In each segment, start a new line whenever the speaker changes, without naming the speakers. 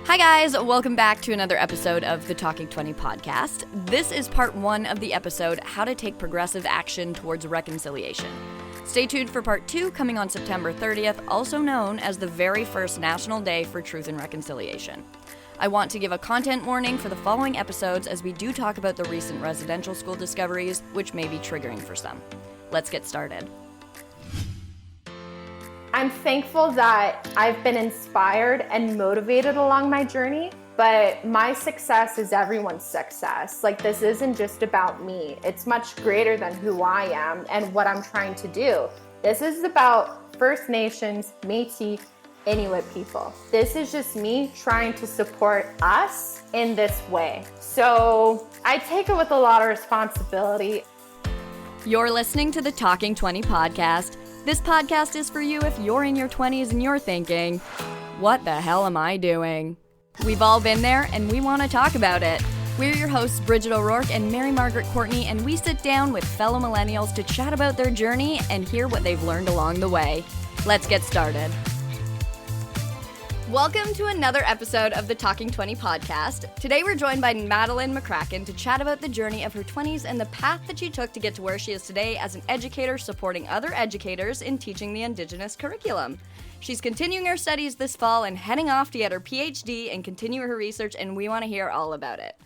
Hi guys, welcome back to another episode of the Talking 20 podcast. This is part 1 of the episode, How to Take Progressive Action Towards Reconciliation. Stay tuned for part 2 coming on September 30th, also known as the very first National Day for Truth and Reconciliation. I want to give a content warning for the following episodes as we do talk about the recent residential school discoveries, which may be triggering for some. Let's get started.
I'm thankful that I've been inspired and motivated along my journey, but my success is everyone's success. Like, this isn't just about me. It's much greater than who I am and what I'm trying to do. This is about First Nations, Métis, Inuit people. This is just me trying to support us in this way. So I take it with a lot of responsibility.
You're listening to the Talking 20 podcast. This podcast is for you if you're in your 20s and you're thinking, what the hell am I doing? We've all been there and we want to talk about it. We're your hosts, Bridget O'Rourke and Mary Margaret Courtney, and we sit down with fellow millennials to chat about their journey and hear what they've learned along the way. Let's get started. Welcome to another episode of the Talking 20 podcast. Today we're joined by Madelaine McCracken to chat about the journey of her 20s and the path that she took to get to where she is today as an educator supporting other educators in teaching the Indigenous curriculum. She's continuing her studies this fall and heading off to get her PhD and continue her research, and we want to hear all about it.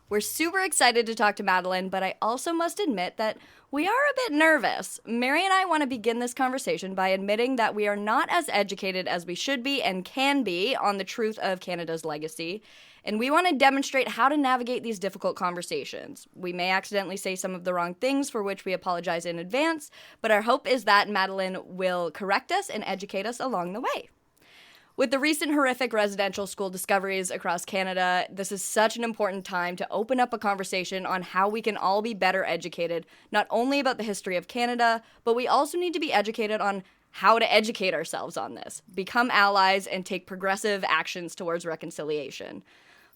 We're super excited to talk to Madelaine, but I also must admit that we are a bit nervous. Mary and I want to begin this conversation by admitting that we are not as educated as we should be and can be on the truth of Canada's legacy, and we want to demonstrate how to navigate these difficult conversations. We may accidentally say some of the wrong things, for which we apologize in advance, but our hope is that Madelaine will correct us and educate us along the way. With the recent horrific residential school discoveries across Canada, this is such an important time to open up a conversation on how we can all be better educated, not only about the history of Canada, but we also need to be educated on how to educate ourselves on this, become allies, and take progressive actions towards reconciliation.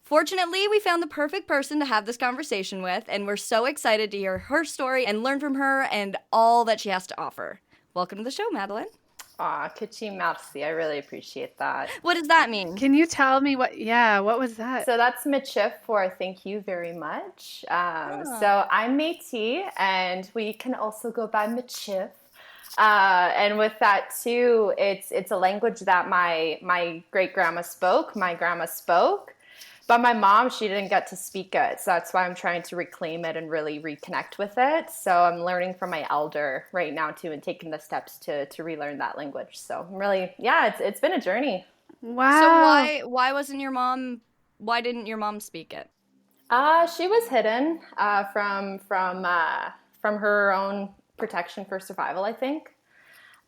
Fortunately, we found the perfect person to have this conversation with, and we're so excited to hear her story and learn from her and all that she has to offer. Welcome to the show, Madelaine.
Aw, Kitchi merci. I really appreciate that.
What does that mean?
Can you tell me what was that?
So that's Michif for thank you very much. So I'm Métis, and we can also go by Michif. And with that too, it's a language that my great-grandma spoke, my grandma spoke. But my mom, she didn't get to speak it. So that's why I'm trying to reclaim it and really reconnect with it. So I'm learning from my elder right now too and taking the steps to relearn that language. So I'm really, it's been a journey.
Wow.
So why didn't your mom speak it?
She was hidden from her own protection for survival, I think.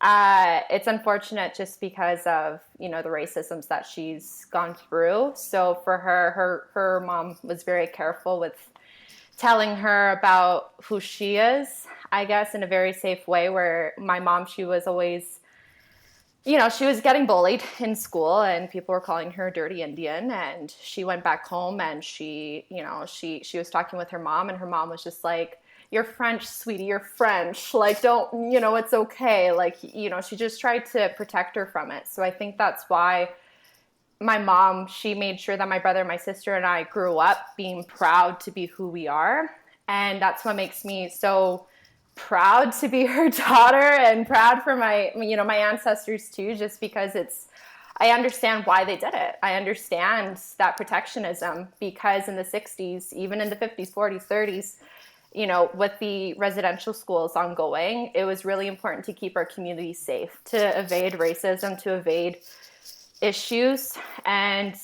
It's unfortunate just because of, the racisms that she's gone through. So for her mom was very careful with telling her about who she is, I guess, in a very safe way, where my mom, she was always, she was getting bullied in school and people were calling her a dirty Indian, and she went back home and she was talking with her mom, and her mom was just like, "You're French, sweetie, you're French. Like, don't, it's okay." Like, she just tried to protect her from it. So I think that's why my mom, she made sure that my brother, my sister, and I grew up being proud to be who we are. And that's what makes me so proud to be her daughter, and proud for my ancestors too, just because I understand why they did it. I understand that protectionism, because in the 60s, even in the 50s, 40s, 30s, with the residential schools ongoing, it was really important to keep our communities safe, to evade racism, to evade issues. And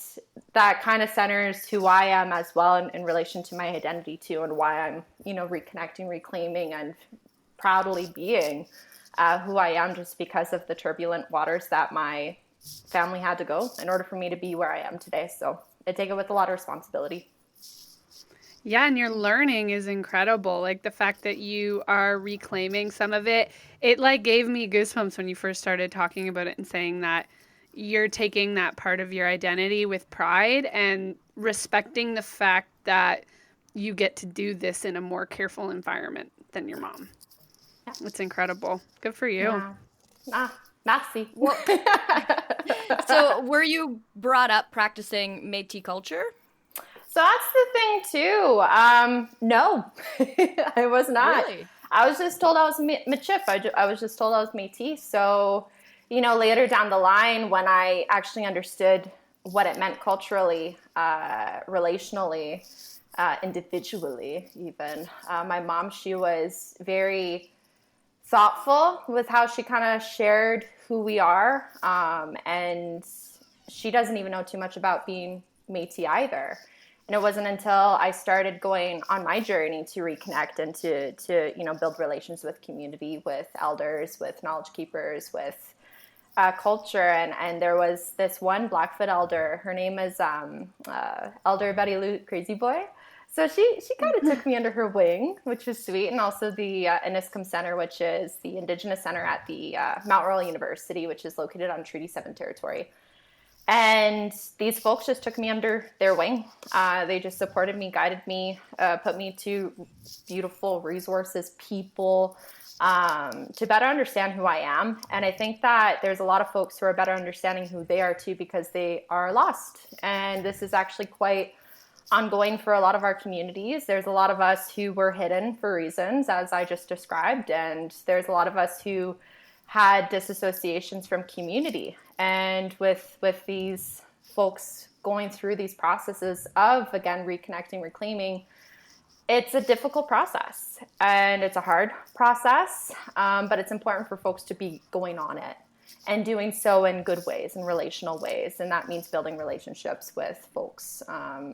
that kind of centers who I am as well in relation to my identity too, and why I'm, reconnecting, reclaiming, and proudly being who I am, just because of the turbulent waters that my family had to go in order for me to be where I am today. So I take it with a lot of responsibility.
Yeah, and your learning is incredible. Like, the fact that you are reclaiming some of it, it gave me goosebumps when you first started talking about it and saying that you're taking that part of your identity with pride and respecting the fact that you get to do this in a more careful environment than your mom. Yeah. It's incredible. Good for you.
Yeah. Merci.
So were you brought up practicing Métis culture?
So that's the thing too. No, I was not.
Really?
I was just told I was Michif. I was just told I was Métis. So, later down the line, when I actually understood what it meant culturally, relationally, individually, even, my mom, she was very thoughtful with how she kind of shared who we are. And she doesn't even know too much about being Métis either. And it wasn't until I started going on my journey to reconnect and to build relations with community, with elders, with knowledge keepers, with culture. And there was this one Blackfoot elder. Her name is Elder Betty Lou Crazy Boy. So she kind of took me under her wing, which was sweet. And also the Iniscum Center, which is the Indigenous Center at the Mount Royal University, which is located on Treaty 7 territory. And these folks just took me under their wing. They just supported me, guided me, put me to beautiful resources, people, to better understand who I am. And I think that there's a lot of folks who are better understanding who they are too, because they are lost. And this is actually quite ongoing for a lot of our communities. There's a lot of us who were hidden for reasons, as I just described. And there's a lot of us who had disassociations from community. And with these folks going through these processes of, again, reconnecting, reclaiming, it's a difficult process and it's a hard process, but it's important for folks to be going on it and doing so in good ways, in relational ways. And that means building relationships with folks,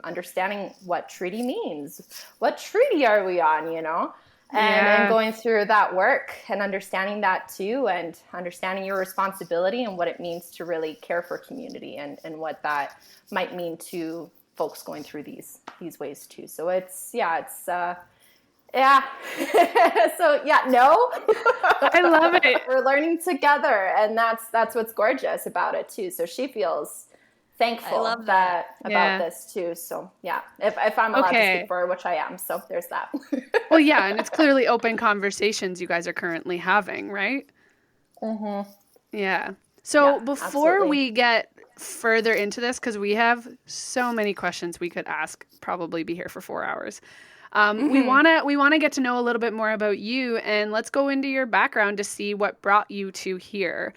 understanding what treaty means. What treaty are we on, And going through that work and understanding that too, and understanding your responsibility and what it means to really care for community and what that might mean to folks going through these ways too. So it's so no.
I love it.
We're learning together, and that's what's gorgeous about it too. So she feels thankful about this too. So if I'm allowed to speak for her, which I am, so there's that.
Well, yeah, and it's clearly open conversations you guys are currently having, right? Mm-hmm. Yeah. So before we get further into this, because we have so many questions we could ask, probably be here for 4 hours. We wanna get to know a little bit more about you, and let's go into your background to see what brought you to here.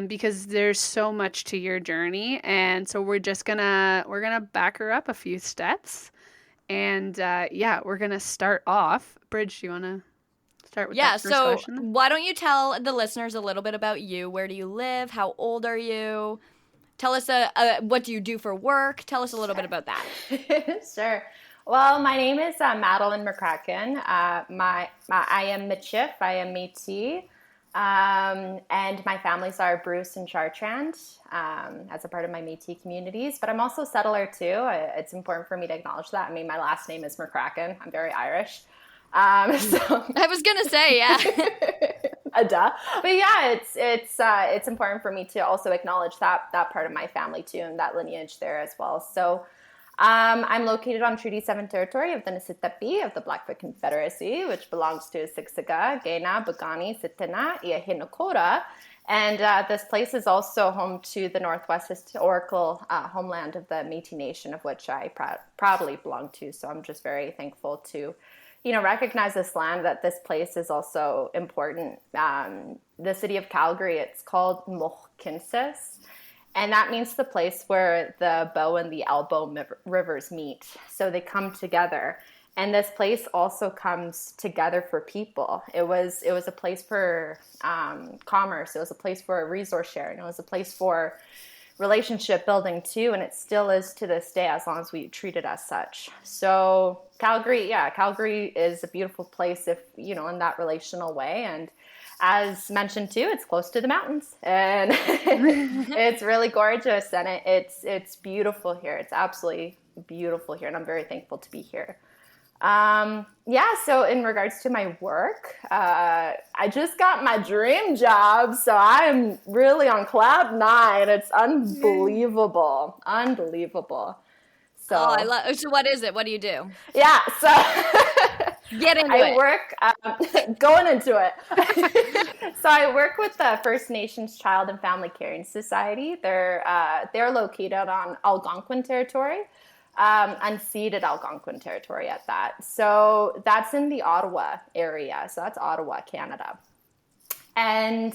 Because there's so much to your journey, and so we're gonna back her up a few steps, and we're gonna start off. Bridge, do you want to start with that first question?
So why don't you tell the listeners a little bit about you? Where do you live? How old are you? Tell us what do you do for work? Tell us a little bit about that.
Sure. Well, my name is Madelaine McCracken. I am Michif. I am Métis. And my families are Bruce and Chartrand as a part of my Métis communities, but I'm also settler too. It's important for me to acknowledge that. I mean, my last name is McCracken. I'm very Irish. So
I was gonna say, yeah.
Duh. But yeah, it's important for me to also acknowledge that part of my family too, and that lineage there as well. So I'm located on Treaty 7 territory of the Nisitapi of the Blackfoot Confederacy, which belongs to Siksika, Gaina, Bugani, Sitana, Iahinakota. And this place is also home to the Northwest historical homeland of the Métis Nation, of which I proudly belong to. So I'm just very thankful to, recognize this land, that this place is also important. The city of Calgary, it's called Mohkinsis. And that means the place where the Bow and the Elbow rivers meet. So they come together. And this place also comes together for people. It was a place for commerce. It was a place for resource sharing. It was a place for relationship building too. And it still is to this day, as long as we treat it as such. So Calgary is a beautiful place in that relational way. And as mentioned too, it's close to the mountains, and it's really gorgeous, and it's beautiful here. It's absolutely beautiful here, and I'm very thankful to be here. So in regards to my work, I just got my dream job, so I am really on cloud 9. It's unbelievable. So,
I love. So what is it? What do you do?
Yeah, so
Get into
I
it.
work, going into it. So I work with the First Nations Child and Family Caring Society. They're located on Algonquin territory, unceded Algonquin territory at that. So that's in the Ottawa area. So that's Ottawa, Canada. And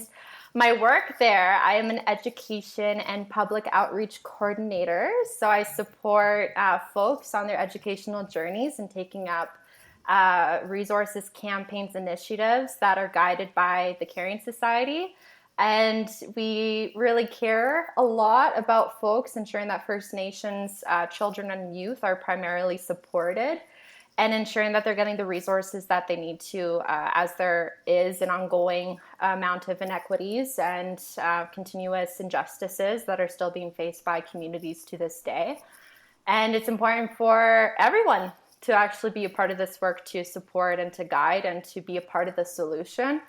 my work there, I am an education and public outreach coordinator. So I support folks on their educational journeys and taking up resources, campaigns, initiatives that are guided by the Caring Society. And we really care a lot about folks, ensuring that First Nations children and youth are primarily supported, and ensuring that they're getting the resources that they need to, as there is an ongoing amount of inequities and continuous injustices that are still being faced by communities to this day. And it's important for everyone to actually be a part of this work, to support and to guide and to be a part of the solution,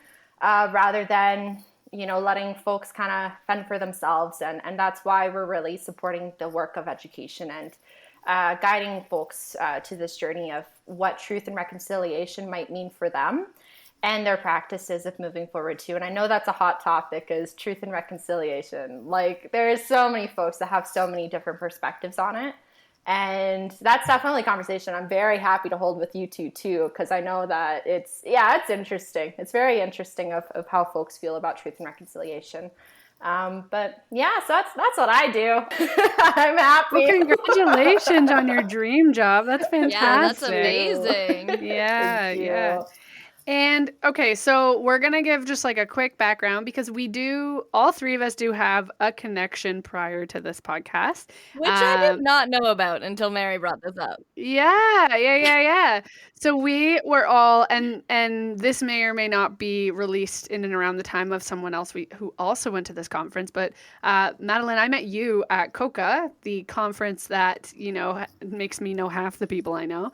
rather than letting folks kind of fend for themselves. And that's why we're really supporting the work of education and guiding folks to this journey of what truth and reconciliation might mean for them and their practices of moving forward too. And I know that's a hot topic, is truth and reconciliation. Like, there's so many folks that have so many different perspectives on it. And that's definitely a conversation I'm very happy to hold with you two too, because I know that it's interesting. It's very interesting of how folks feel about truth and reconciliation. But yeah, so that's what I do. I'm happy.
Well, congratulations on your dream job. That's fantastic.
Yeah, that's amazing.
Yeah. And okay, so we're going to give just like a quick background, because all three of us do have a connection prior to this podcast.
Which I did not know about until Mary brought this up.
Yeah. So we were all, and this may or may not be released in and around the time of someone else who also went to this conference, but Madelaine, I met you at COCA, the conference that, makes me know half the people I know.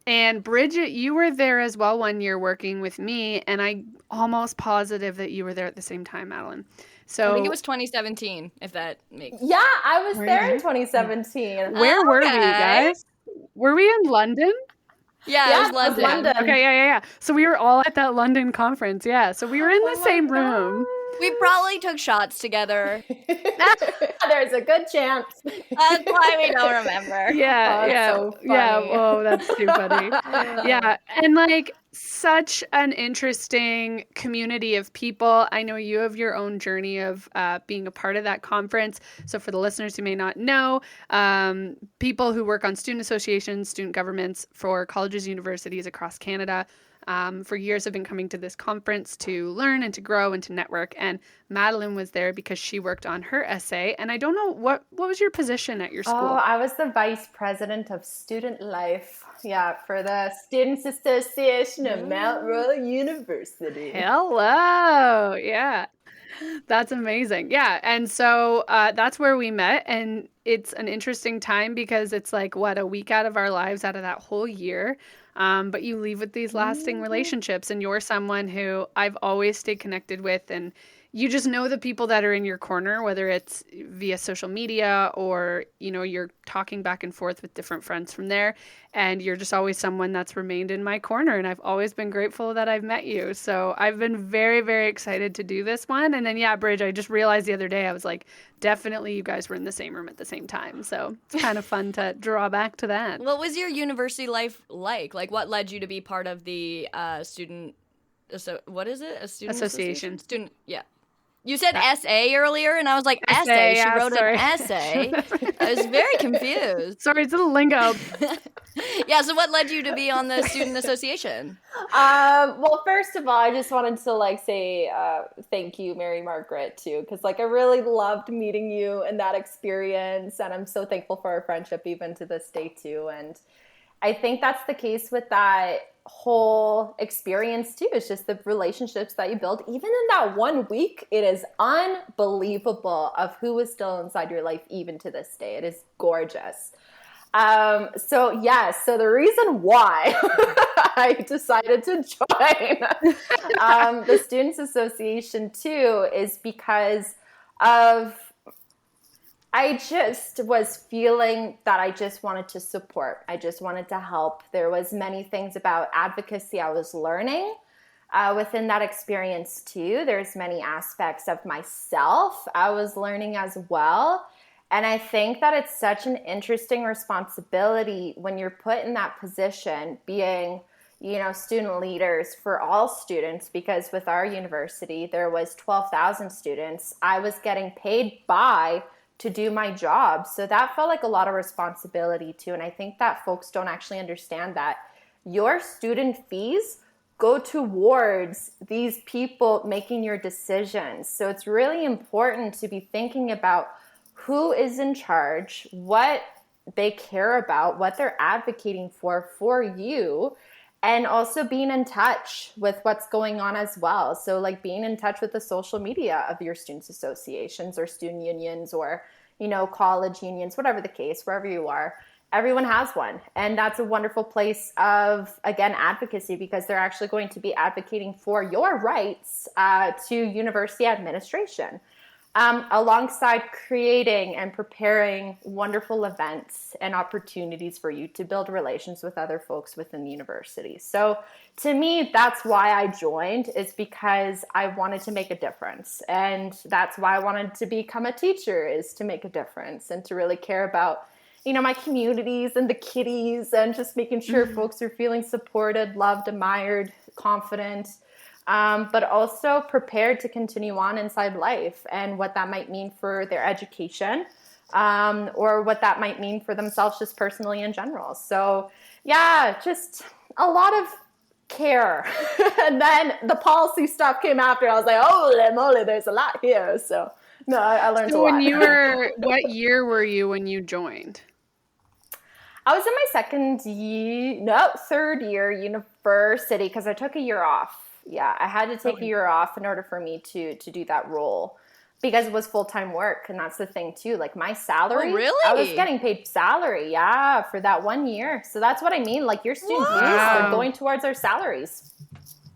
And Bridget, you were there as well one year working with me, and I'm almost positive that you were there at the same time, Madelaine. So
I think it was 2017, if that makes sense.
Yeah, I was there in 2017.
Where were we, guys? Were we in London?
Yeah, it was London.
Okay, yeah. So we were all at that London conference, yeah. So we were in the same room.
We probably took shots together.
There's a good chance.
That's why we don't remember.
Yeah.
So funny.
Yeah. Oh, that's too funny. Yeah. And like, such an interesting community of people. I know you have your own journey of being a part of that conference. So for the listeners who may not know, people who work on student associations, student governments for colleges, universities across Canada, for years have been coming to this conference to learn and to grow and to network. And Madelaine was there because she worked on her essay. And I don't know, what was your position at your school?
Oh, I was the vice president of student life. Yeah, for the Students Association of Mount Royal University.
Hello. Yeah. That's amazing. Yeah. And so that's where we met. And it's an interesting time because it's like, a week out of our lives out of that whole year. But you leave with these lasting relationships, and you're someone who I've always stayed connected with, and you just know the people that are in your corner, whether it's via social media or, you're talking back and forth with different friends from there, and you're just always someone that's remained in my corner, and I've always been grateful that I've met you. So I've been very, very excited to do this one. And then, Bridge, I just realized the other day, I was like, definitely you guys were in the same room at the same time. So it's kind of fun to draw back to that.
What was your university life like? Like, what led you to be part of the student, what is it? A student association? Student, yeah. You said essay earlier, and I was like, essay? She wrote an essay. I was very confused.
Sorry, it's a little lingo.
Yeah, so what led you to be on the student association?
Well, first of all, I just wanted to say thank you, Mary Margaret, too, because I really loved meeting you and that experience, and I'm so thankful for our friendship even to this day, too. And I think that's the case with that whole experience too. It's just the relationships that you build. Even in that 1 week, it is unbelievable of who is still inside your life even to this day. It is gorgeous. So the reason why I decided to join the Students Association too is because of I just was feeling that I just wanted to support. I just wanted to help. There was many things about advocacy I was learning within that experience too. There's many aspects of myself I was learning as well. And I think that it's such an interesting responsibility when you're put in that position, being, student leaders for all students, because with our university, there was 12,000 students. I was getting paid to do my job. So that felt like a lot of responsibility too. And I think that folks don't actually understand that your student fees go towards these people making your decisions. So it's really important to be thinking about who is in charge, what they care about, what they're advocating for you, and also being in touch with what's going on as well. So like being in touch with the social media of your students' associations or student unions or, college unions, whatever the case, wherever you are. Everyone has one. And that's a wonderful place of, again, advocacy, because they're actually going to be advocating for your rights to university administration. Alongside creating and preparing wonderful events and opportunities for you to build relations with other folks within the university. So to me, that's why I joined, is because I wanted to make a difference. And that's why I wanted to become a teacher, is to make a difference and to really care about, my communities and the kiddies, and just making sure folks are feeling supported, loved, admired, confident, but also prepared to continue on inside life, and what that might mean for their education, or what that might mean for themselves just personally in general. So yeah, just a lot of care. And then the policy stuff came after. I was like, holy moly, there's a lot here. So no, I learned a lot.
What year were you when you joined?
I was in my third year university, because I took a year off. Yeah, I had to take a year off in order for me to do that role, because it was full-time work. And that's the thing too, like my salary.
Oh, really?
I was getting paid salary, for that 1 year. So that's what I mean. Like your student fees are going towards our salaries.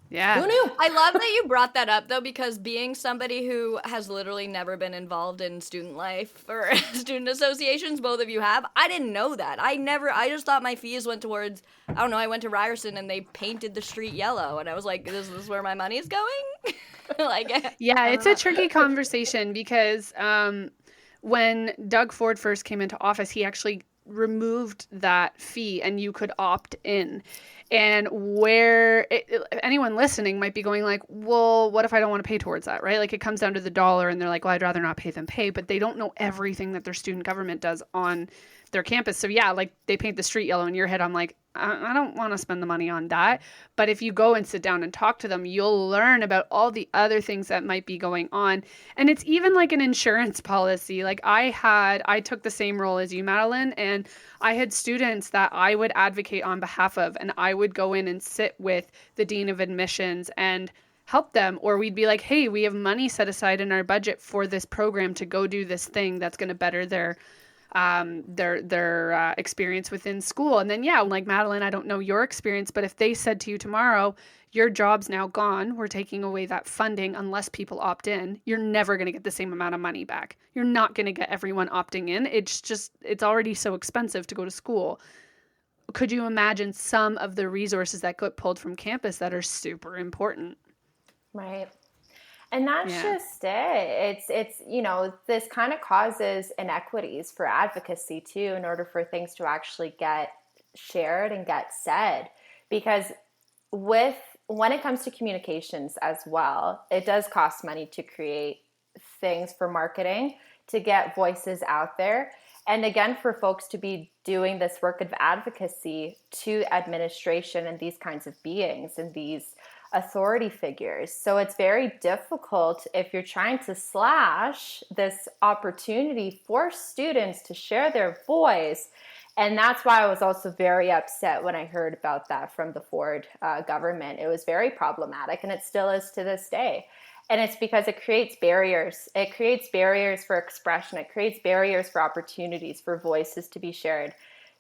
Yeah.
Who knew?
I love that you brought that up, though, because being somebody who has literally never been involved in student life or student associations, both of you have, I didn't know that. I just thought my fees went towards, I don't know, I went to Ryerson and they painted the street yellow, and I was like, is this where my money is going?
Yeah, it's a tricky conversation, because when Doug Ford first came into office, he actually removed that fee and you could opt in. And anyone listening might be going like, well, what if I don't want to pay towards that, right? Like it comes down to the dollar, and they're like, well, I'd rather not pay than pay, but they don't know everything that their student government does on their campus. So yeah, like they paint the street yellow in your head. I'm like, I don't want to spend the money on that. But if you go and sit down and talk to them, you'll learn about all the other things that might be going on. And it's even like an insurance policy. Like I took the same role as you, Madelaine, and I had students that I would advocate on behalf of, and I would go in and sit with the dean of admissions and help them. Or we'd be like, hey, we have money set aside in our budget for this program to go do this thing that's going to better their experience within school. And then, yeah, like Madelaine, I don't know your experience, but if they said to you tomorrow, your job's now gone, we're taking away that funding unless people opt in, you're never going to get the same amount of money back. You're not going to get everyone opting in. It's already so expensive to go to school. Could you imagine some of the resources that get pulled from campus that are super important?
Right. And that's just it. It's this kind of causes inequities for advocacy too, in order for things to actually get shared and get said. Because when it comes to communications as well, it does cost money to create things for marketing, to get voices out there. And again, for folks to be doing this work of advocacy to administration and these kinds of beings and these authority figures. So it's very difficult if you're trying to slash this opportunity for students to share their voice. And that's why I was also very upset when I heard about that from the Ford government. It was very problematic, and it still is to this day. And it's because it creates barriers. It creates barriers for expression. It creates barriers for opportunities for voices to be shared.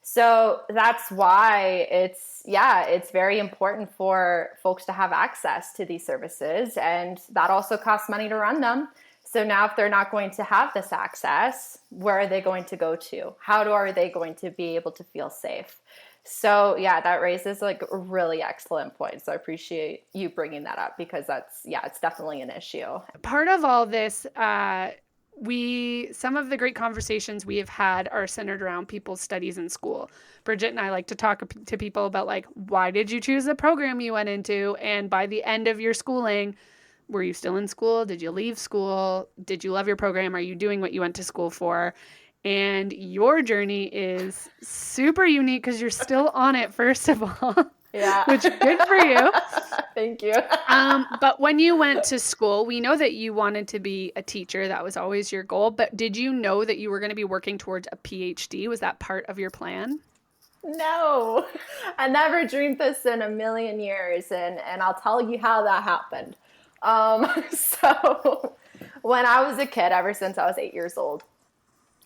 So that's why it's very important for folks to have access to these services. And that also costs money to run them. So now if they're not going to have this access, where are they going to go to? How are they going to be able to feel safe? So yeah, that raises like a really excellent point. So I appreciate you bringing that up, because it's definitely an issue.
Part of all this, some of the great conversations we have had are centered around people's studies in school. Bridget and I like to talk to people about, like, why did you choose the program you went into? And by the end of your schooling, were you still in school? Did you leave school? Did you love your program? Are you doing what you went to school for? And your journey is super unique because you're still on it, first of all.
Yeah.
Which, good for you.
Thank you.
But when you went to school, we know that you wanted to be a teacher. That was always your goal. But did you know that you were going to be working towards a PhD? Was that part of your plan?
No, I never dreamed this in a million years. And I'll tell you how that happened. So when I was a kid, ever since I was 8 years old,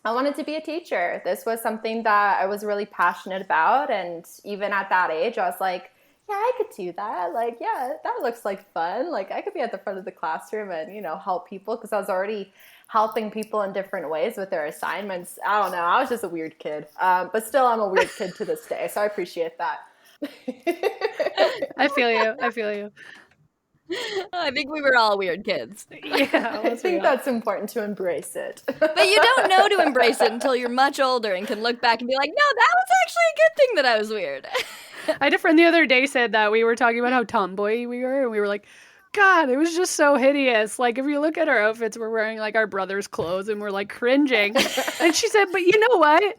I wanted to be a teacher. This was something that I was really passionate about. And even at that age, I was like, yeah, I could do that. Like, yeah, that looks like fun. Like, I could be at the front of the classroom and, help people, because I was already helping people in different ways with their assignments. I don't know. I was just a weird kid. But still, I'm a weird kid to this day. So I appreciate that.
I feel you.
I think we were all weird kids.
Yeah,
I think that's important to embrace it.
But you don't know to embrace it until you're much older and can look back and be like, no, that was actually a good thing that I was weird.
I had a friend the other day said that we were talking about how tomboy we were, and we were like, God, it was just so hideous. Like, if you look at our outfits, we're wearing like our brother's clothes and we're like cringing. And she said, but you know what?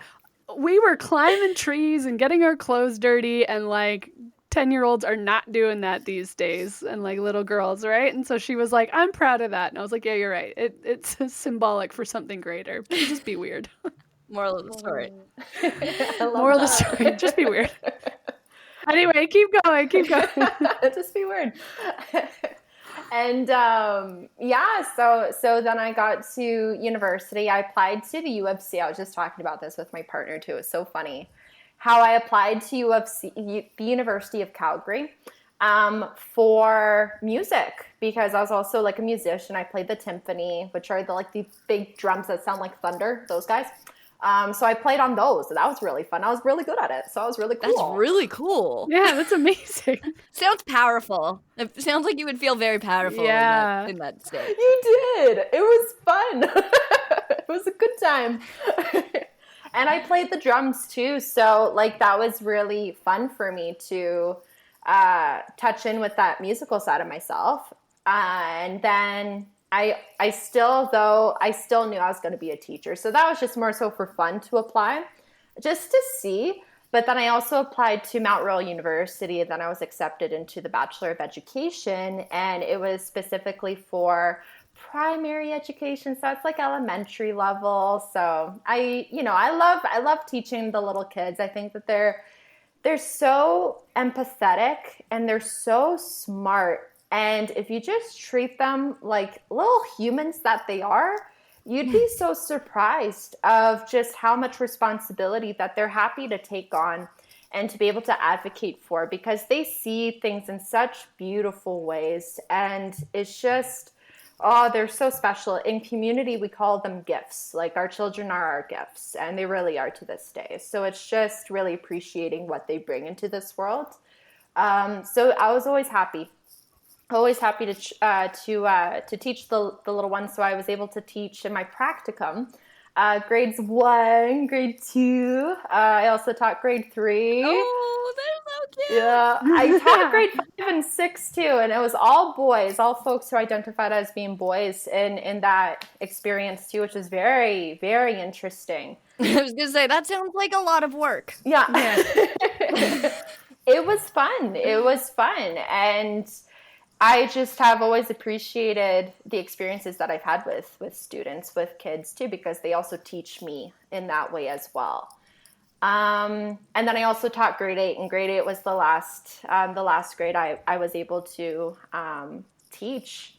We were climbing trees and getting our clothes dirty, and like 10-year-olds are not doing that these days, and like little girls, right? And so she was like, I'm proud of that. And I was like, yeah, you're right. It's symbolic for something greater. Just be weird.
Moral of the story.
Moral of the story. Just be weird. Anyway, keep going.
Just be weird. And so then I got to university. I applied to the U of C. I was just talking about this with my partner too. It's so funny how I applied to U of C, the University of Calgary, for music, because I was also like a musician. I played the timpani, which are the big drums that sound like thunder, those guys. So I played on those, and that was really fun. I was really good at it, so it was really cool.
That's really cool.
Yeah, that's amazing.
Sounds powerful. It sounds like you would feel very powerful in that state.
You did. It was fun. It was a good time. And I played the drums too, so like that was really fun for me to touch in with that musical side of myself. And then I still knew I was going to be a teacher. So that was just more so for fun to apply, just to see. But then I also applied to Mount Royal University, and then I was accepted into the Bachelor of Education, and it was specifically for primary education. So it's like elementary level. So I love teaching the little kids. I think that they're so empathetic and they're so smart. And if you just treat them like little humans that they are, you'd be so surprised of just how much responsibility that they're happy to take on and to be able to advocate for, because they see things in such beautiful ways. And it's just, they're so special. In community, we call them gifts. Like, our children are our gifts, and they really are to this day. So it's just really appreciating what they bring into this world. So I was always happy to teach the little ones. So I was able to teach in my practicum grades 1, grade 2. I also taught grade 3.
Oh, they're so cute.
Yeah, I taught grade 5 and 6 too, and it was all boys, all folks who identified as being boys in that experience too, which was very, very interesting.
I was gonna say, that sounds like a lot of work.
Yeah. It was fun, and I just have always appreciated the experiences that I've had with students, with kids too, because they also teach me in that way as well. And then I also taught grade 8, and grade 8 was the last grade I was able to teach.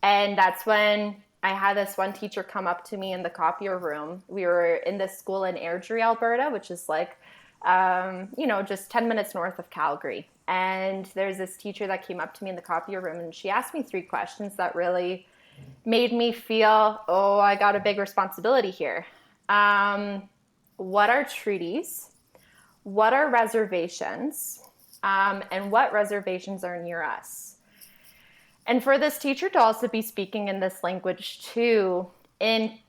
And that's when I had this one teacher come up to me in the copier room. We were in this school in Airdrie, Alberta, which is like, just 10 minutes north of Calgary. And there's this teacher that came up to me in the copier room, and she asked me 3 questions that really made me feel, oh, I got a big responsibility here. What are treaties? What are reservations? And what reservations are near us? And for this teacher to also be speaking in this language too, in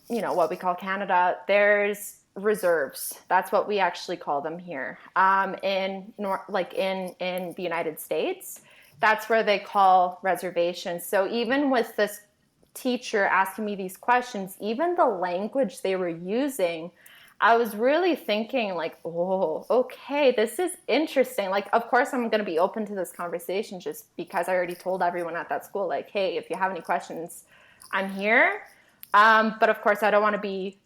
what we call Canada, there's reserves. That's what we actually call them here. In the United States, that's where they call reservations. So even with this teacher asking me these questions, even the language they were using, I was really thinking like, oh, okay, this is interesting. Like, of course, I'm going to be open to this conversation just because I already told everyone at that school, like, hey, if you have any questions, I'm here. But of course, I don't want to be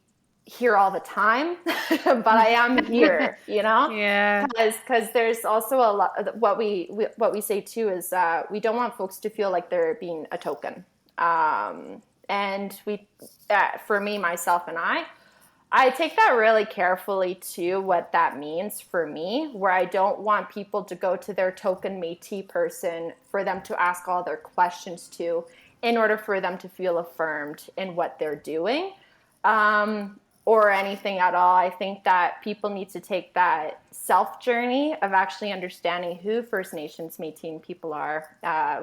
here all the time, but I am here,
Yeah.
Because there's also a lot, what we say too is we don't want folks to feel like they're being a token. And for me, myself, and I take that really carefully too, what that means for me, where I don't want people to go to their token Métis person for them to ask all their questions to, in order for them to feel affirmed in what they're doing, or anything at all. I think that people need to take that self journey of actually understanding who First Nations Métis people are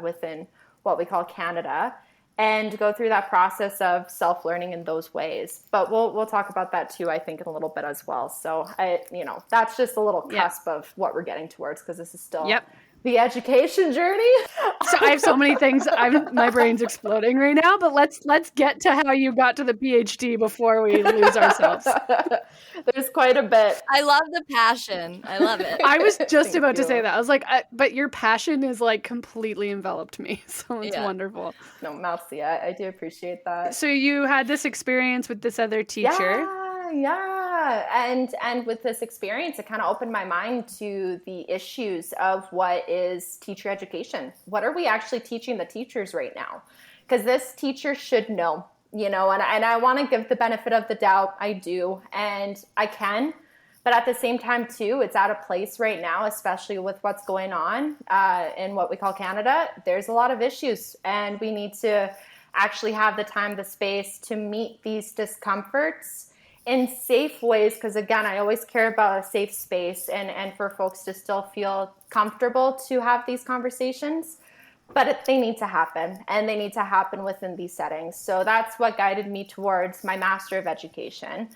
within what we call Canada, and go through that process of self-learning in those ways. But we'll talk about that too, I think, in a little bit as well. So that's just a little cusp of what we're getting towards, because this is still the education journey.
So I have so many things. My brain's exploding right now. But let's get to how you got to the PhD before we lose ourselves.
There's quite a bit.
I love the passion. I love it.
I was just about to say that. I was like, but your passion is like completely enveloped me. So it's wonderful.
No, merci. I do appreciate that.
So you had this experience with this other teacher.
Yeah. And with this experience, it kind of opened my mind to the issues of what is teacher education. What are we actually teaching the teachers right now? Because this teacher should know, and I want to give the benefit of the doubt. I do, and I can. But at the same time, too, it's out of place right now, especially with what's going on in what we call Canada. There's a lot of issues, and we need to actually have the time, the space to meet these discomforts in safe ways, because again, I always care about a safe space and for folks to still feel comfortable to have these conversations, but they need to happen, and they need to happen within these settings. So that's what guided me towards my Master of Education.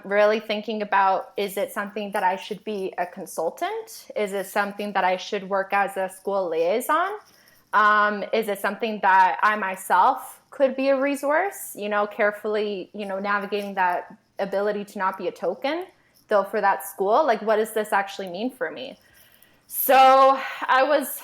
Really thinking about, is it something that I should be a consultant? Is it something that I should work as a school liaison? Is it something that I myself could be a resource, carefully, navigating that ability to not be a token, though, for that school? Like, what does this actually mean for me? So I was,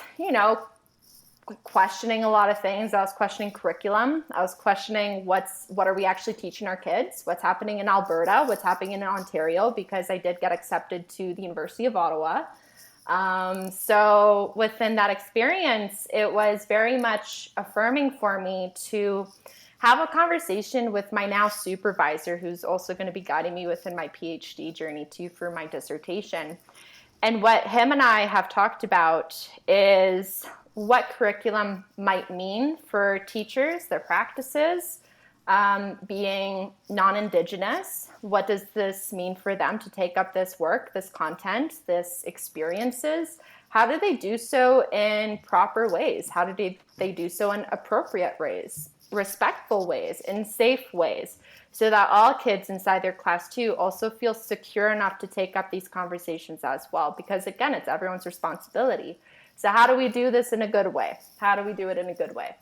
questioning a lot of things. I was questioning curriculum. I was questioning what are we actually teaching our kids? What's happening in Alberta? What's happening in Ontario? Because I did get accepted to the University of Ottawa. So within that experience, it was very much affirming for me to have a conversation with my now supervisor, who's also going to be guiding me within my PhD journey too, for my dissertation. And what him and I have talked about is what curriculum might mean for teachers, their practices, being non-Indigenous. What does this mean for them to take up this work, this content, this experiences? How do they do so in proper ways? How do they do so in appropriate ways, respectful ways, in safe ways, so that all kids inside their class too also feel secure enough to take up these conversations as well? Because again, it's everyone's responsibility. So how do we do this in a good way? How do we do it in a good way?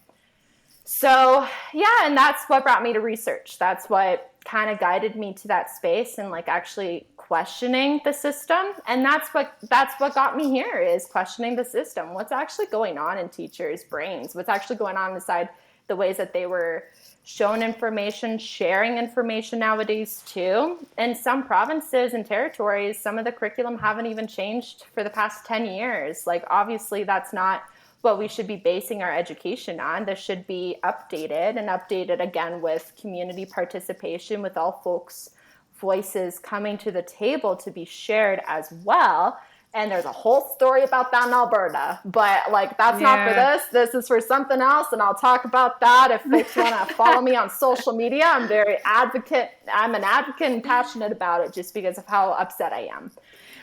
So and that's what brought me to research. That's what kind of guided me to that space, and like actually questioning the system. And that's what got me here, is questioning the system. What's actually going on in teachers' brains? What's actually going on inside the ways that they were shown information, sharing information nowadays too. In some provinces and territories, some of the curriculum haven't even changed for the past 10 years. Like, obviously that's not what we should be basing our education on. This should be updated again with community participation, with all folks' voices coming to the table to be shared as well, And there's a whole story about that in Alberta, but like that's not for this. This is for something else, and I'll talk about that if folks want to follow me on social media. I'm an advocate and passionate about it just because of how upset I am.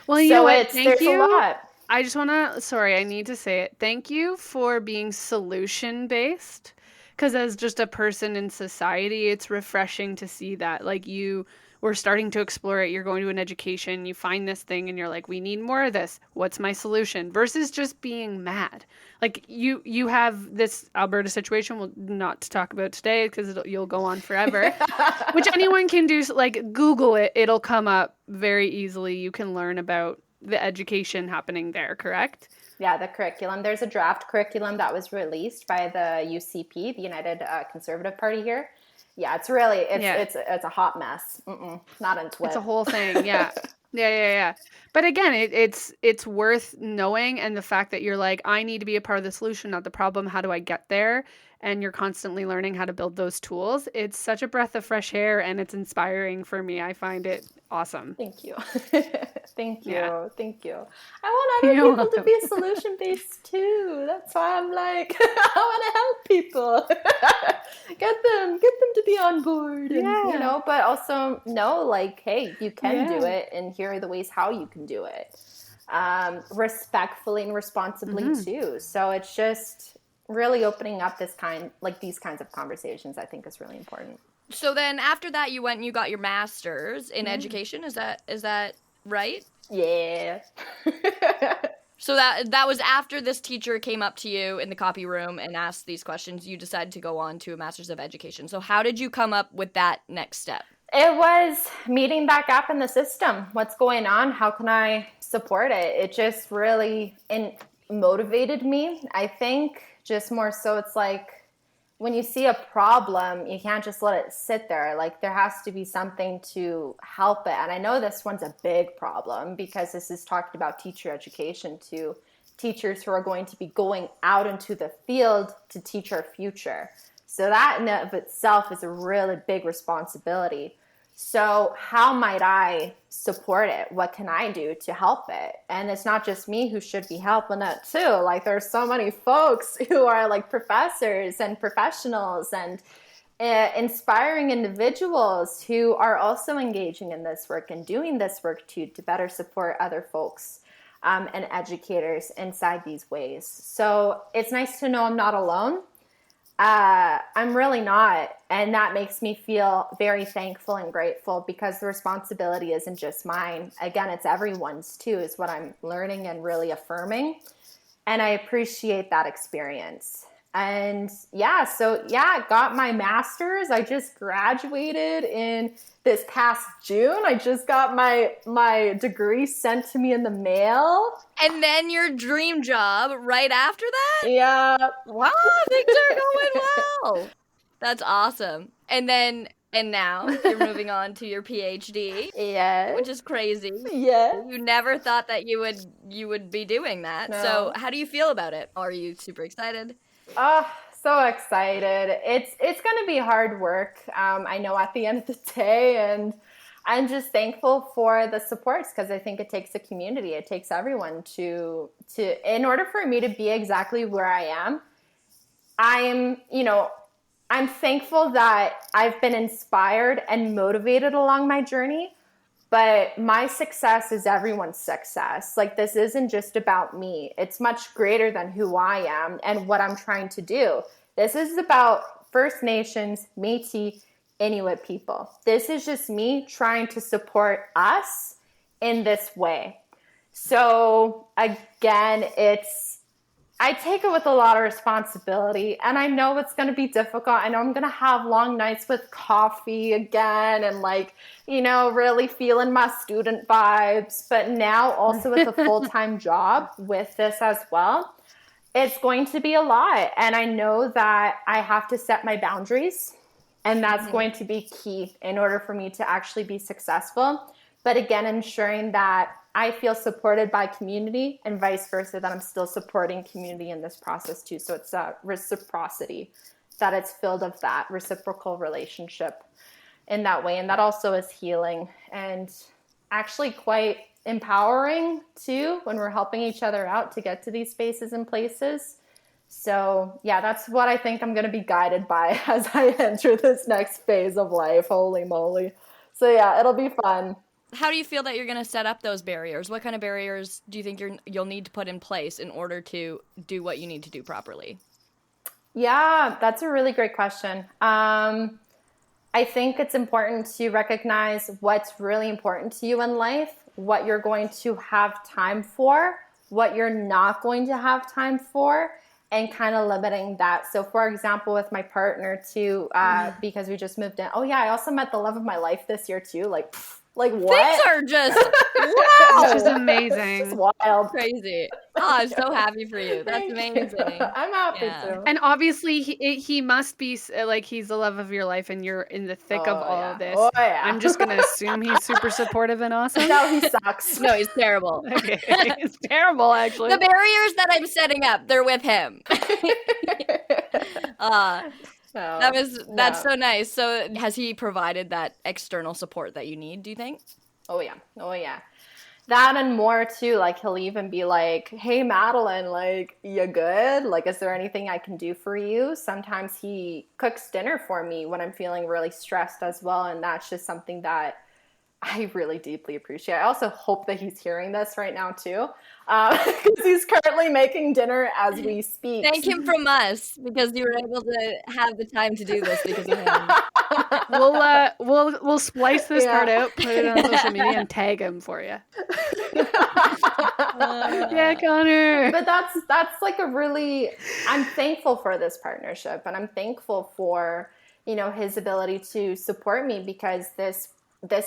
Well, you know what?
There's a lot.
I just want to, sorry, I need to say it. Thank you for being solution-based, because as just a person in society, it's refreshing to see that. Like, you were starting to explore it. You're going to an education, you find this thing, and you're like, we need more of this. What's my solution? Versus just being mad. Like, you have this Alberta situation, well, not to talk about today, because you'll go on forever, which anyone can do. Like, Google it. It'll come up very easily. You can learn about the education happening there, correct?
Yeah, the curriculum. There's a draft curriculum that was released by the UCP, the United Conservative Party here. Yeah, it's a hot mess. Not into it.
It's a whole thing. Yeah. Yeah. But again, it's worth knowing, and the fact that you're like, I need to be a part of the solution, not the problem. How do I get there? And you're constantly learning how to build those tools. It's such a breath of fresh air, and it's inspiring for me. I find it awesome.
Thank you. Thank you. Yeah. Thank you. I want other people to be solution-based too. That's why I'm like, I want to help people. Get them to be on board. And, but also know, like, hey, you can do it, and here are the ways how you can do it. Respectfully and responsibly too. So it's just really opening up these kinds of conversations, I think, is really important.
So then after that, you went and you got your master's in education. Is that right?
Yeah.
So that was after this teacher came up to you in the copy room and asked these questions, you decided to go on to a master's of education. So how did you come up with that next step?
It was meeting that gap in the system. What's going on? How can I support it? It just really motivated me. I think just more so it's like, when you see a problem, you can't just let it sit there. Like, there has to be something to help it. And I know this one's a big problem because this is talking about teacher education to teachers who are going to be going out into the field to teach our future. So that in of itself is a really big responsibility. So how might I support it? What can I do to help it? And it's not just me who should be helping it too. Like, there's so many folks who are like professors and professionals and inspiring individuals who are also engaging in this work and doing this work too to better support other folks and educators inside these ways. So it's nice to know I'm not alone. I'm really not. And that makes me feel very thankful and grateful because the responsibility isn't just mine. Again, it's everyone's too, is what I'm learning and really affirming. And I appreciate that experience. And got my master's. I just graduated in this past June. I just got my degree sent to me in the mail.
And then your dream job right after that?
Yeah.
Wow, things are going well. That's awesome. And now you're moving on to your PhD.
Yeah.
Which is crazy.
Yeah.
You never thought that you would be doing that.
No.
So how do you feel about it? Are you super excited?
Oh, so excited. It's going to be hard work. I know at the end of the day, and I'm just thankful for the supports because I think it takes a community. It takes everyone to in order for me to be exactly where I am. I'm thankful that I've been inspired and motivated along my journey, but my success is everyone's success. Like, this isn't just about me. It's much greater than who I am and what I'm trying to do. This is about First Nations, Métis, Inuit people. This is just me trying to support us in this way. So again, I take it with a lot of responsibility, and I know it's going to be difficult. I know I'm going to have long nights with coffee again and really feeling my student vibes. But now also with a full-time job with this as well, it's going to be a lot. And I know that I have to set my boundaries, and that's going to be key in order for me to actually be successful. But again, ensuring that I feel supported by community and vice versa, that I'm still supporting community in this process too. So it's a reciprocity, that it's filled of that reciprocal relationship in that way. And that also is healing and actually quite empowering too when we're helping each other out to get to these spaces and places. So yeah, that's what I think I'm going to be guided by as I enter this next phase of life. Holy moly. So yeah, it'll be fun.
How do you feel that you're going to set up those barriers? What kind of barriers do you think you'll need to put in place in order to do what you need to do properly?
Yeah, that's a really great question. I think it's important to recognize what's really important to you in life, what you're going to have time for, what you're not going to have time for, and kind of limiting that. So for example, with my partner too, because we just moved in. Oh yeah, I also met the love of my life this year too. Like what?
Things are just wow.
Which is amazing.
It's just wild.
Crazy. Oh, I'm so happy for you. That's amazing.
I'm happy too.
And obviously he must be like, he's the love of your life and you're in the thick of all of this.
Oh, yeah.
I'm just going to assume he's super supportive and awesome.
No, he sucks.
No, he's terrible.
Okay. It's terrible, actually.
The barriers that I'm setting up, they're with him. That's so nice. So has he provided that external support that you need, do you think?
Oh yeah. That and more too. Like he'll even be like, hey Madelaine, like, you good? Like, is there anything I can do for you? Sometimes he cooks dinner for me when I'm feeling really stressed as well. And that's just something that I really deeply appreciate. I also hope that he's hearing this right now too. Because he's currently making dinner as we speak.
Thank him from us because you were able to have the time to do this because of him.
We'll splice this part out, put it on social media, and tag him for you. Yeah, Connor.
But that's like I'm thankful for this partnership, and I'm thankful for, his ability to support me because this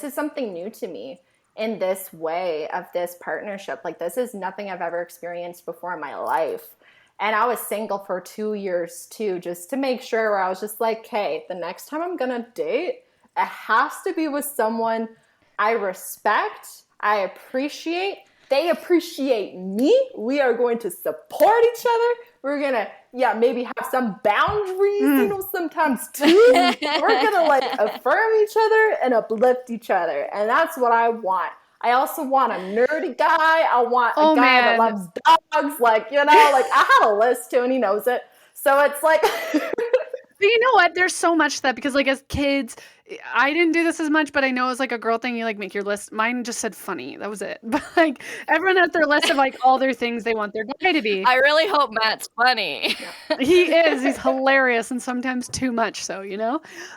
is something new to me. In this way of this partnership. Like this is nothing I've ever experienced before in my life. And I was single for 2 years too, just to make sure where I was just like, hey, the next time I'm going to date, it has to be with someone I respect, I appreciate, they appreciate me. We are going to support each other. We're going to, maybe have some boundaries, sometimes too. We're going to like affirm each other and uplift each other. And that's what I want. I also want a nerdy guy. I want a guy that loves dogs. Like, I had a list too and he knows it. So it's like...
But you know what? There's so much that, because like as kids, I didn't do this as much, but I know it was like a girl thing. You like make your list. Mine just said funny. That was it. But like everyone had their list of like all their things they want their guy to be.
I really hope Matt's funny.
He is. He's hilarious and sometimes too much so,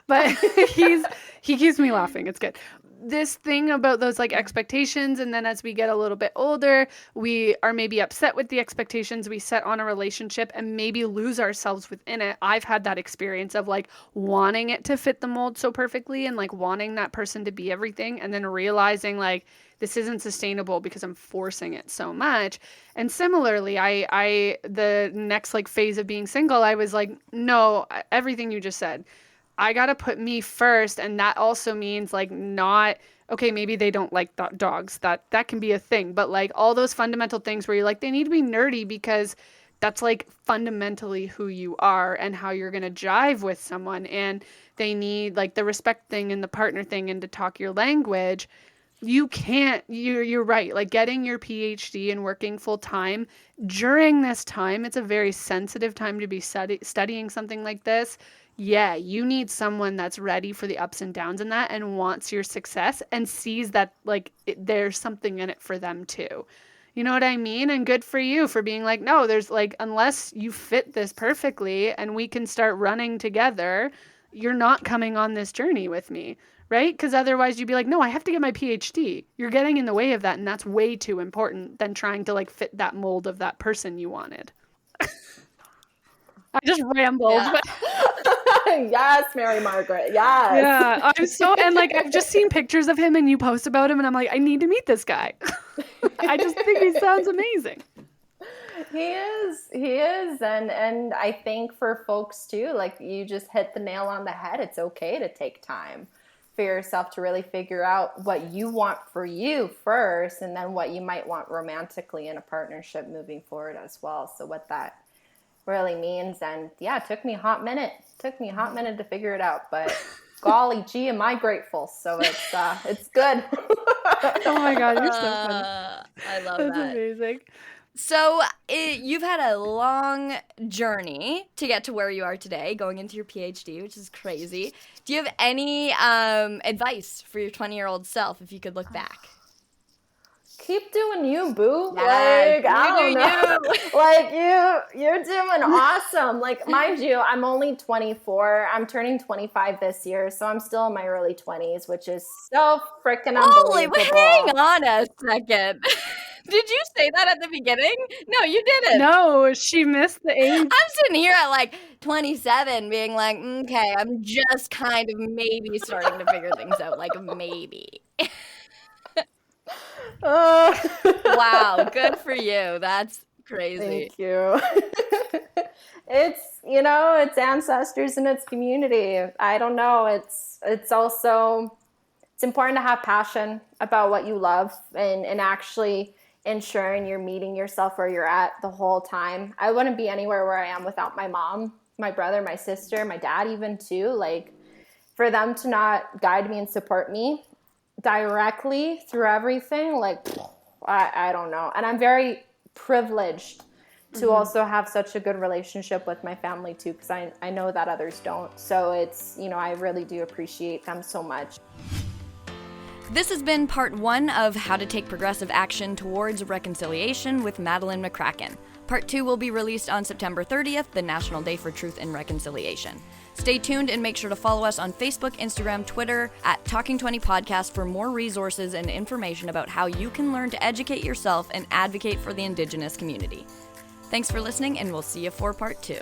But he keeps me laughing. It's good. This thing about those like expectations, and then as we get a little bit older, we are maybe upset with the expectations we set on a relationship and maybe lose ourselves within it. I've had that experience of like wanting it to fit the mold so perfectly and like wanting that person to be everything, and then realizing like this isn't sustainable because I'm forcing it so much. And similarly, I the next like phase of being single, I was like, no, everything you just said, I got to put me first. And that also means like not, okay, maybe they don't like dogs. That can be a thing. But like all those fundamental things where you're like, they need to be nerdy because that's like fundamentally who you are and how you're going to jive with someone. And they need like the respect thing and the partner thing and to talk your language. You can't, you're right. Like getting your PhD and working full time during this time, it's a very sensitive time to be studying something like this. Yeah, you need someone that's ready for the ups and downs in that and wants your success and sees that like there's something in it for them too. You know what I mean? And good for you for being like, no, there's like, unless you fit this perfectly and we can start running together, you're not coming on this journey with me, right? Because otherwise you'd be like, no, I have to get my PhD. You're getting in the way of that, and that's way too important than trying to like fit that mold of that person you wanted. I just rambled.
Yeah. Yes, Mary Margaret. Yes.
Yeah, I'm so, and like I've just seen pictures of him and you post about him and I'm like, I need to meet this guy. I just think he sounds amazing.
He is. And I think for folks too, like you just hit the nail on the head. It's okay to take time for yourself to really figure out what you want for you first, and then what you might want romantically in a partnership moving forward as well. So what that really means. And yeah, it took me a hot minute to figure it out, but golly gee, am I grateful. So it's good.
Oh my God, you're so funny.
I love
That's
that.
amazing.
So you've had a long journey to get to where you are today, going into your PhD, which is crazy. Do you have any advice for your 20-year-old self if you could look back?
Keep doing you, boo.
Yes,
like, I don't know.
you.
Like, you're doing awesome. Like, mind you, I'm only 24. I'm turning 25 this year, so I'm still in my early 20s, which is so freaking unbelievable.
Hang on a second. Did you say that at the beginning? No, you didn't.
No, she missed the age.
I'm sitting here at like 27 being like, okay, I'm just kind of maybe starting to figure things out. Like, maybe. Wow, good for you. That's crazy.
Thank you. It's ancestors and it's community. I don't know. It's also, it's important to have passion about what you love and actually ensuring you're meeting yourself where you're at the whole time. I wouldn't be anywhere where I am without my mom, my brother, my sister, my dad even too. Like, for them to not guide me and support me directly through everything, like, I don't know. And I'm very privileged to also have such a good relationship with my family too, because I know that others don't. So it's, I really do appreciate them so much.
This has been part 1 of How to Take Progressive Action Towards Reconciliation with Madelaine McCracken. Part 2 will be released on September 30th, the National Day for Truth and Reconciliation. Stay tuned and make sure to follow us on Facebook, Instagram, Twitter at Talking 20 Podcast for more resources and information about how you can learn to educate yourself and advocate for the Indigenous community. Thanks for listening, and we'll see you for part 2.